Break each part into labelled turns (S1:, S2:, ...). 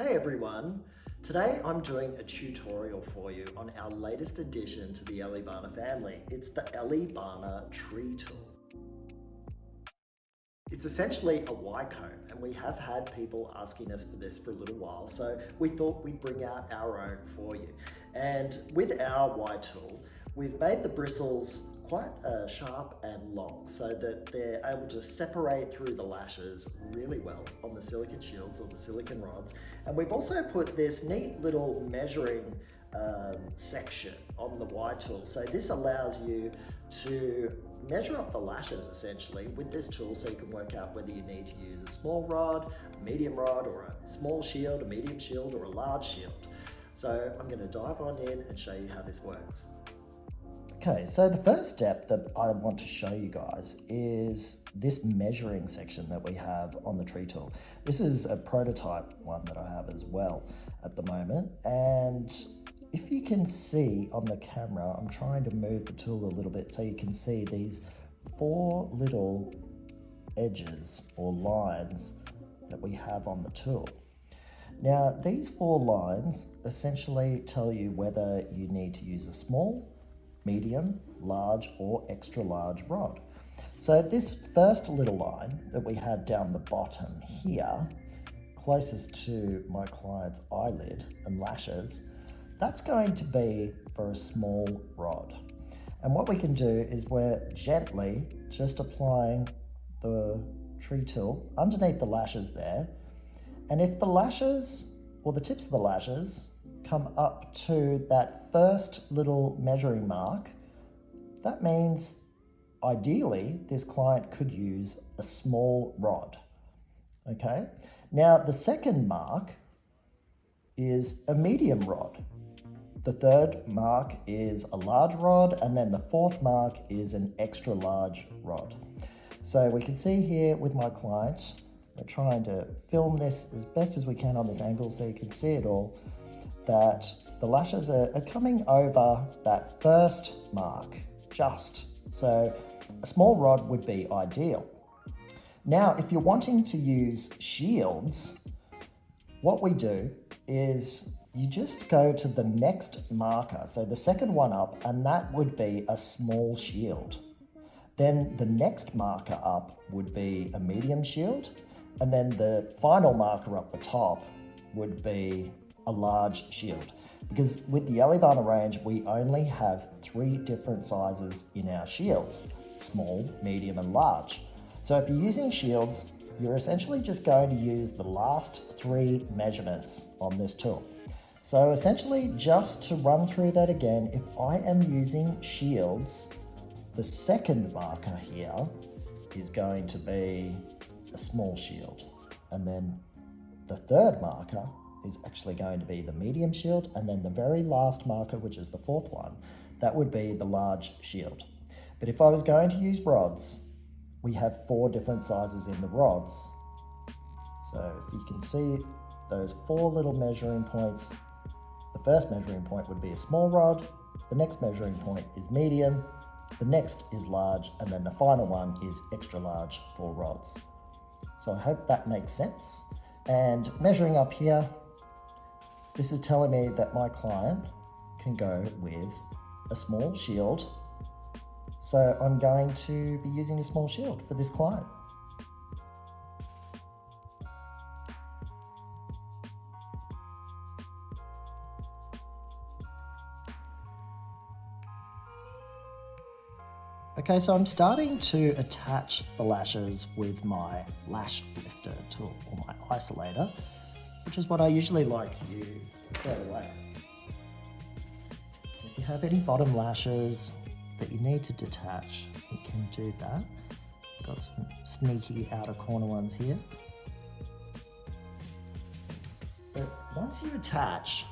S1: Hey everyone! Today I'm doing a tutorial for you on our latest addition to the Elibana family. It's the Elibana Tree Tool. It's essentially a Y-comb, and we have had people asking us for this for a little while, so we thought we'd bring out our own for you. And with our Y-tool, we've made the bristles quite sharp and long so that they're able to separate through the lashes really well on the silicone shields or the silicone rods. And we've also put this neat little measuring section on the Y-tool. So this allows you to measure up the lashes essentially with this tool, so you can work out whether you need to use a small rod, a medium rod, or a small shield, a medium shield, or a large shield. So I'm going to dive on in and show you how this works. Okay, so the first step that I want to show you guys is this measuring section that we have on the tree tool. This is a prototype one that I have as well at the moment, and if you can see on the camera, I'm trying to move the tool a little bit so you can see these 4 little edges or lines that we have on the tool. Now, these 4 lines essentially tell you whether you need to use a small, medium, large, or extra large rod. So this first little line that we have down the bottom here, closest to my client's eyelid and lashes, that's going to be for a small rod. And what we can do is we're gently just applying the tree tool underneath the lashes there. And if the lashes, or the tips of the lashes, come up to that first little measuring mark, that means ideally this client could use a small rod. Okay, now the second mark is a medium rod. The third mark is a large rod, and then the fourth mark is an extra large rod. So we can see here with my client, we're trying to film this as best as we can on this angle so you can see it all, that the lashes are coming over that first mark, just. So a small rod would be ideal. Now, if you're wanting to use shields, what we do is you just go to the next marker, so the second one up, and that would be a small shield. Then the next marker up would be a medium shield, and then the final marker up the top would be a large shield. Because with the Elibana range, we only have 3 different sizes in our shields: small, medium, and large. So if you're using shields, you're essentially just going to use the last 3 measurements on this tool. So essentially, just to run through that again, if I am using shields, the second marker here is going to be a small shield. And then the third marker is actually going to be the medium shield. And then the very last marker, which is the 4th one, that would be the large shield. But if I was going to use rods, we have 4 different sizes in the rods. So if you can see those 4 little measuring points, the first measuring point would be a small rod, the next measuring point is medium, the next is large, and then the final one is extra large for rods. So I hope that makes sense. And measuring up here, this is telling me that my client can go with a small shield. So I'm going to be using a small shield for this client. Okay, so I'm starting to attach the lashes with my lash lifter tool, or my isolator, which is what I usually like to use straight away. If you have any bottom lashes that you need to detach, you can do that. I've got some sneaky outer corner ones here. But once you attach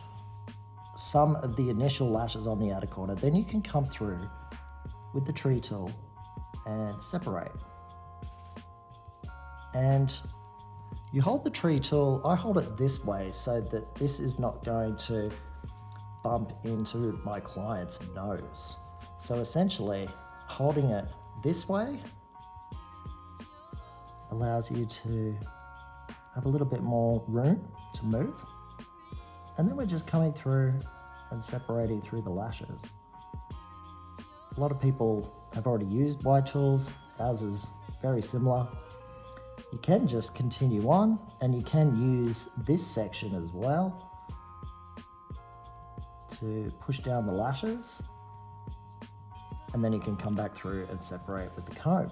S1: some of the initial lashes on the outer corner, then you can come through with the tree tool and separate. And you hold the tree tool, I hold it this way so that this is not going to bump into my client's nose. So essentially, holding it this way allows you to have a little bit more room to move. And then we're just coming through and separating through the lashes. A lot of people have already used Y-tools. Ours is very similar. You can just continue on, and you can use this section as well to push down the lashes, and then you can come back through and separate with the comb.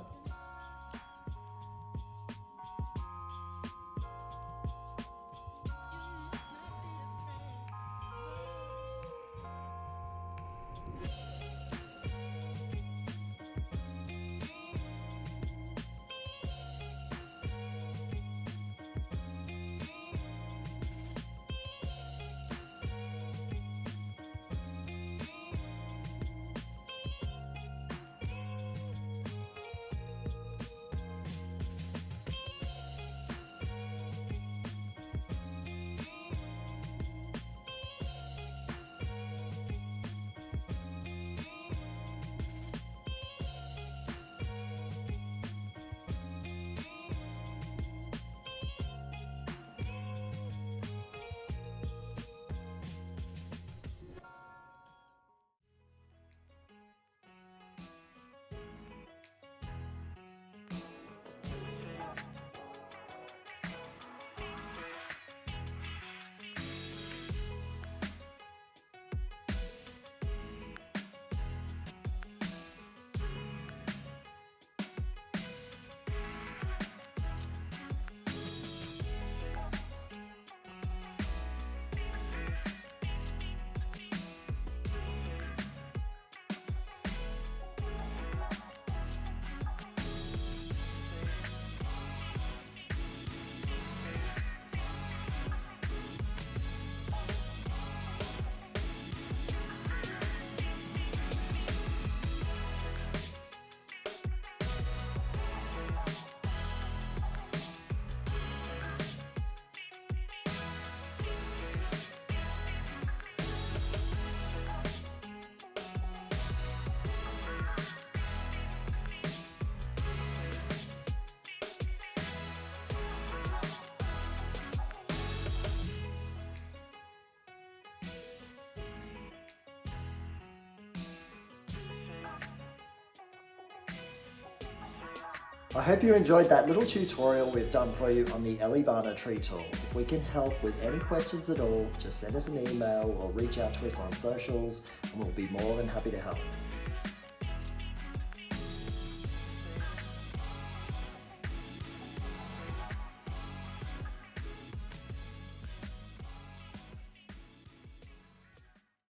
S1: I hope you enjoyed that little tutorial we've done for you on the Elibana tree tool. If we can help with any questions at all, just send us an email or reach out to us on socials and we'll be more than happy to help.